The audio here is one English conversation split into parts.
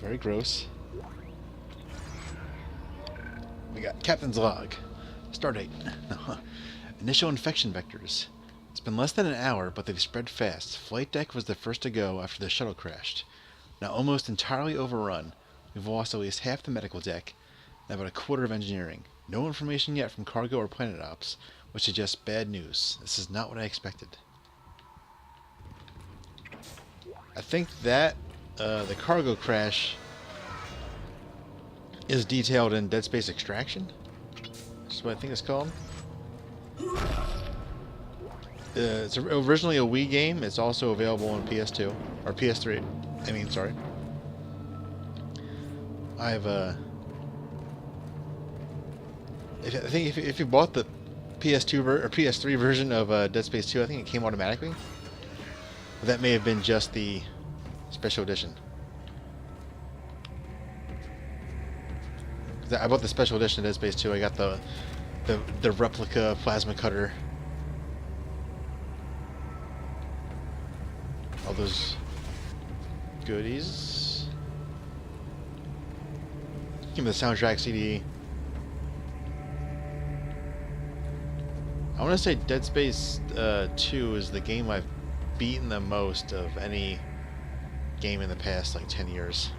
very gross. We got Captain's Log. Stardate. Initial infection vectors. It's been less than an hour, but they've spread fast. Flight deck was the first to go after the shuttle crashed. Now almost entirely overrun. We've lost at least half the medical deck and about a quarter of engineering. No information yet from cargo or planet ops, which suggests bad news. This is not what I expected. I think that the cargo crash is detailed in Dead Space Extraction. That's what I think it's called. It's originally a Wii game. It's also available on PS2 or PS3. I mean, sorry. I've I think if you bought the PS2 or PS3 version of Dead Space 2, I think it came automatically. But that may have been just the special edition. I bought the special edition of Dead Space 2. I got the replica plasma cutter. All those goodies. Give me the soundtrack CD. I want to say Dead Space 2 is the game I've beaten the most of any game in the past like 10 years.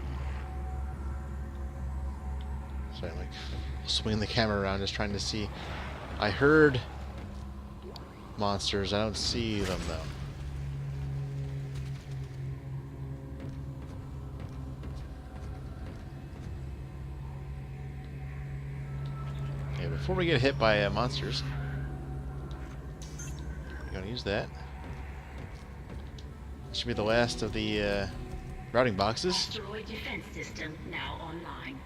So I'm like swinging the camera around just trying to see. I heard monsters. I don't see them though. Okay, before we get hit by monsters, we're gonna use that. This should be the last of the routing boxes. Asteroid defense system now online.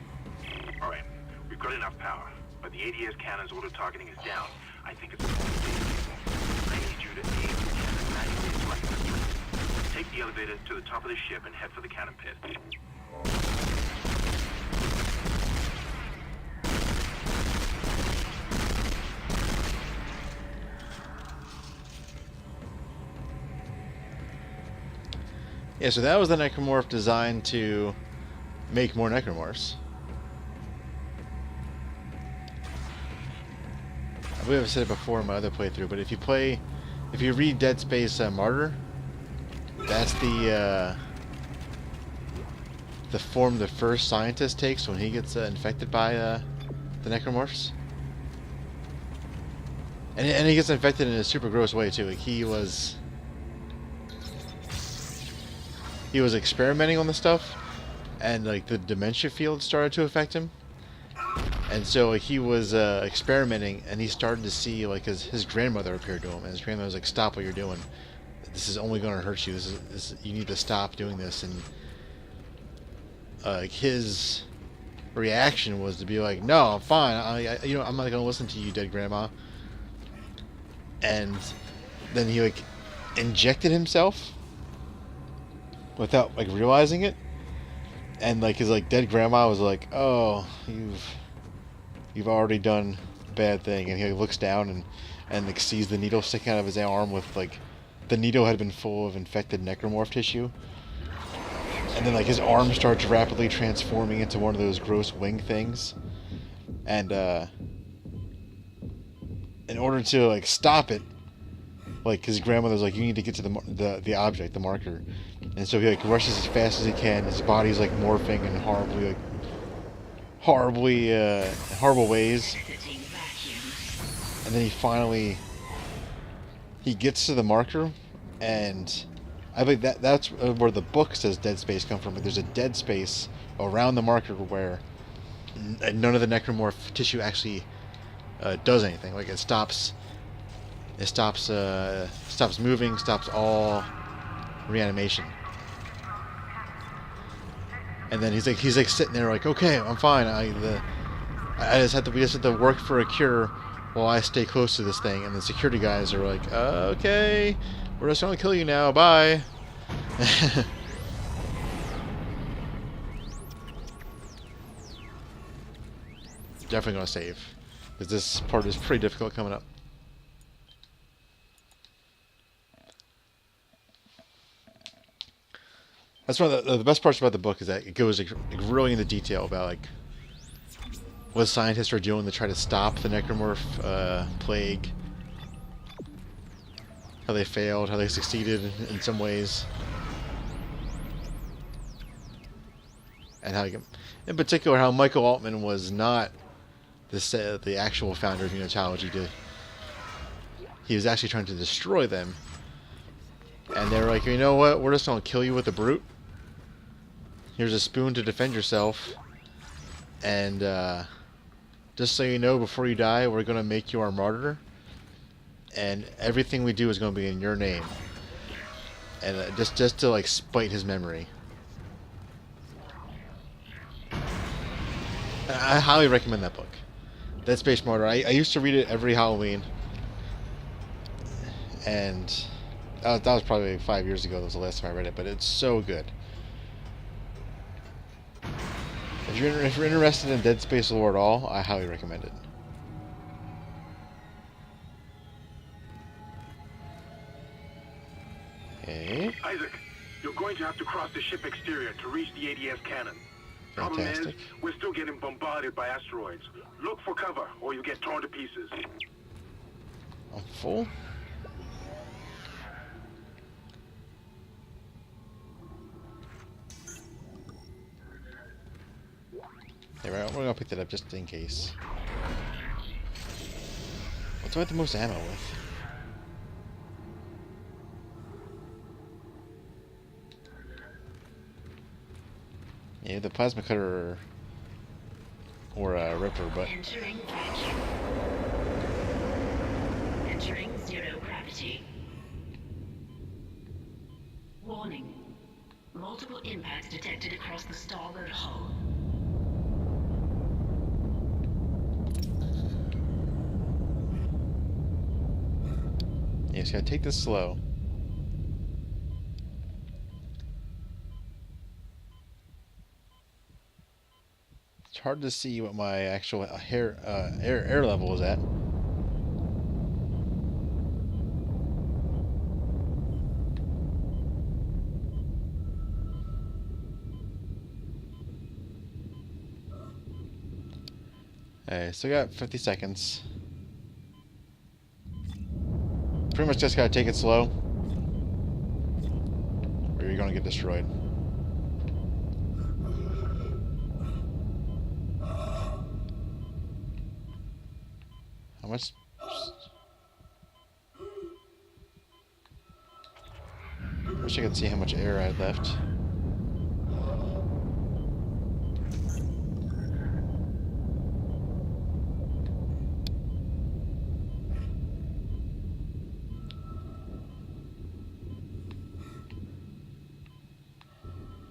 Alright, we've got enough power, but the ADS cannon's auto-targeting is down. I think it's a I need you to aim the cannon 90 degrees right in the throat. Take the elevator to the top of the ship and head for the cannon pit. Yeah, so that was the necromorph designed to make more necromorphs. I believe I've said it before in my other playthrough, but if you read Dead Space Martyr, that's the form the first scientist takes when he gets infected by the necromorphs. And he gets infected in a super gross way too. Like he was experimenting on the stuff, and like the dementia field started to affect him, and so like, he was experimenting, and he started to see like his grandmother appear to him, and his grandmother was like, "Stop what you're doing. This is only going to hurt you. This you need to stop doing this." And his reaction was to be like, "No, I'm fine. I'm not going to listen to you, dead grandma." And then he like injected himself without like realizing it, and like his like dead grandma was like, "Oh, you've already done a bad thing." And he like, looks down and like sees the needle sticking out of his arm with like the needle had been full of infected necromorph tissue, and then like his arm starts rapidly transforming into one of those gross wing things, and in order to like stop it, like his grandmother's like, "You need to get to the object, the marker." And so he like rushes as fast as he can. His body's like morphing in horrible ways. And then he gets to the marker, and I think that's where the book says Dead Space come from. But there's a dead space around the marker where none of the necromorph tissue actually does anything. Like it stops moving, stops all reanimation. And then he's like sitting there like, "Okay, I'm fine. We just have to work for a cure while I stay close to this thing." And the security guys are like, "Okay, we're just gonna kill you now. Bye." Definitely gonna save, because this part is pretty difficult coming up. That's one of the best parts about the book is that it goes like really into detail about like what scientists are doing to try to stop the necromorph plague, how they failed, how they succeeded in some ways, and how, in particular, how Michael Altman was not the actual founder of unitology. He was actually trying to destroy them, and they were like, you know what? We're just gonna kill you with a brute. Here's a spoon to defend yourself, and just so you know, before you die, we're gonna make you our martyr, and everything we do is gonna be in your name, and just to like spite his memory. I highly recommend that book, Dead Space Martyr. I used to read it every Halloween, and that was probably 5 years ago. That was the last time I read it, but it's so good. If you're interested in Dead Space lore at all, I highly recommend it. Okay. Isaac, you're going to have to cross the ship exterior to reach the ADS cannon. Problem Fantastic. is, we're still getting bombarded by asteroids. Look for cover, or you'll get torn to pieces. I'm full. There, we're gonna pick that up just in case. What's with the most ammo with? Yeah, the plasma cutter or a ripper, but Entering vacuum. Entering zero gravity. Warning. Multiple impacts detected across the starboard hull. yeah, just gotta take this slow. It's hard to see what my actual air level is at. Okay, still got 50 seconds. Pretty much just gotta take it slow, or you're gonna get destroyed. How much? Wish I could see how much air I had left.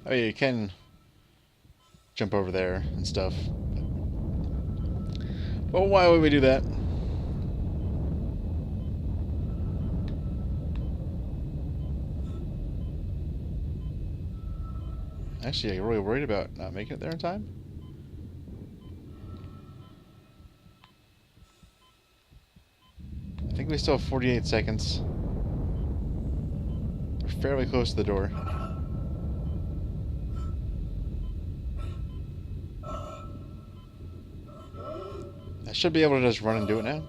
Oh yeah, you can jump over there and stuff. But why would we do that? Actually, I'm really worried about not making it there in time. I think we still have 48 seconds. We're fairly close to the door. I should be able to just run and do it now.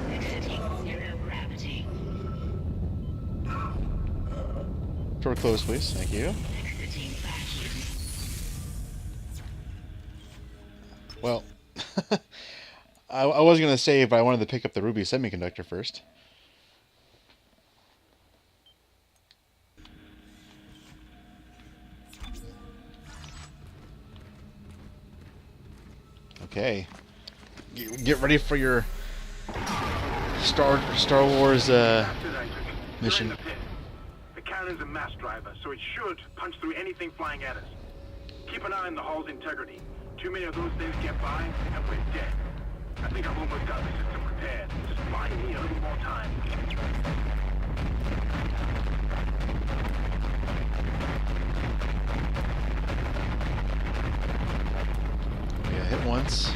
Exiting zero gravity. Door closed, please. Thank you. Exiting vacuum. Well, I was going to save, but I wanted to pick up the ruby semiconductor first. Okay. Get ready for your Star Wars mission. You're in the pit. The cannon's a mass driver, so it should punch through anything flying at us. Keep an eye on the hull's integrity. Too many of those things get by, and we're dead. I think I've almost got the system prepared. Just buy me a little more time. Yeah, hit once.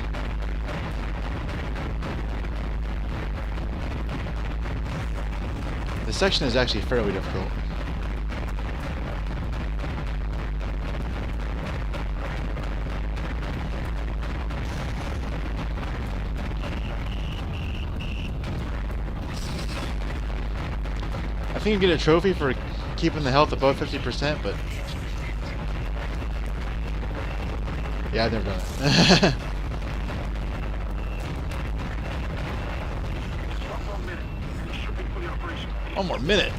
section is actually fairly difficult. I think you get a trophy for keeping the health above 50%, but yeah, I've never done it. One more minute.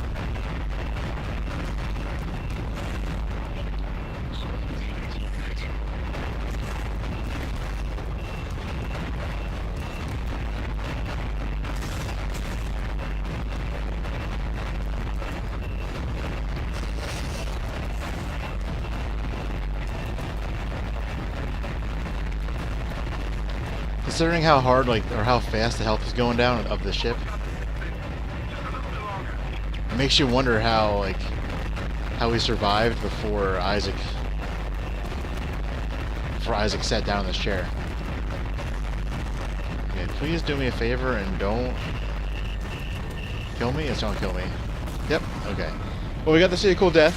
Considering how hard, like, or how fast the health is going down of the ship, it makes you wonder how, like, how he survived before Isaac sat down in this chair. Okay, please do me a favor and don't kill me. It's don't kill me. Yep. Okay. Well, we got to see a cool death.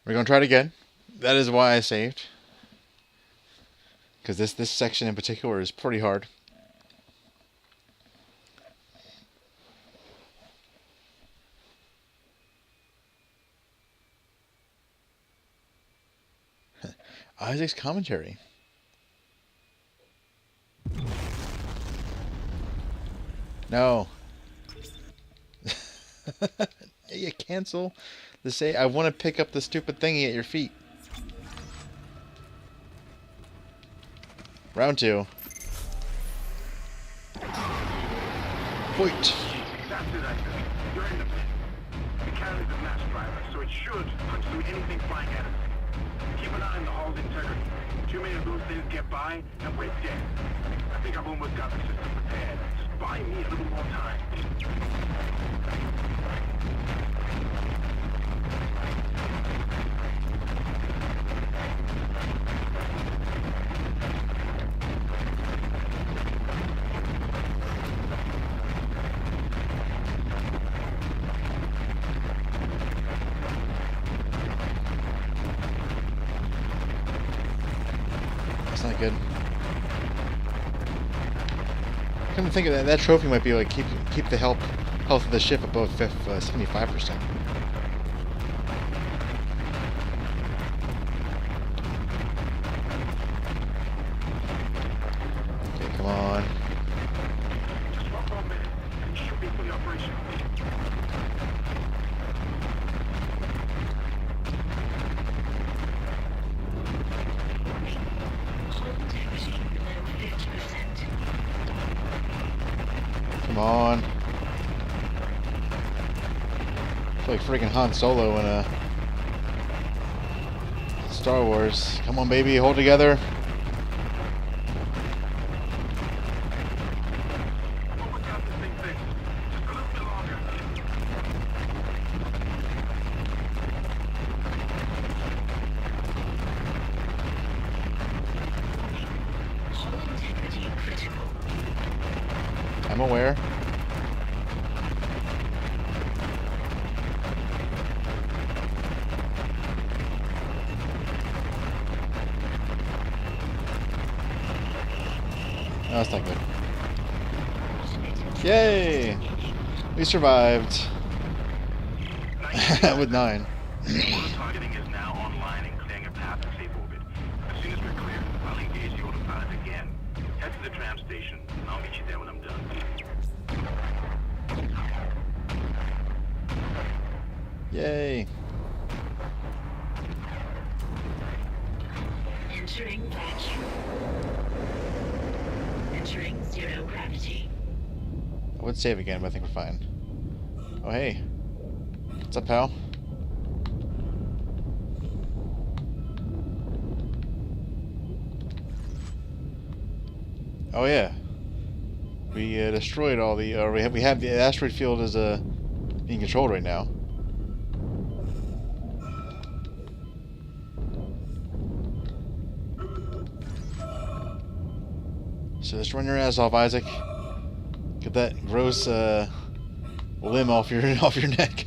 We're gonna try it again. That is why I saved, because this section in particular is pretty hard. Isaac's commentary. No. You cancel the say. I want to pick up the stupid thingy at your feet. Round 2. Point. That's it, I think. You're in the pit. The cannon is a mass driver, so it should punch through anything flying at us. Keep an eye on the hull's integrity. Too many of those things get by, and we're dead. I think I've almost got the system prepared. Just buy me a little more time. That's not good. Come to think of that, that trophy might be like keep the health of the ship above 75%. Okay, come on. Just one more minute, and you should be fully operational. Come on. I feel like freaking Han Solo in a Star Wars. Come on, baby, hold together. Almost got this thing fixed. Just a little bit longer. Hull integrity critical. I'm aware. Oh, that's not good. Yay! We survived. With 9. Auto targeting is now online and clearing a path to safe orbit. As soon as we're clear, I'll engage the autopilot again. Head to the tram station, and I'll meet you there when I'm done. Yay! Entering vacuum. Entering zero gravity. I would save again, but I think we're fine. Oh, hey. What's up, pal? Oh, yeah. We destroyed all the... we have the asteroid field as being controlled right now. So just run your ass off, Isaac. Get that gross limb off your neck.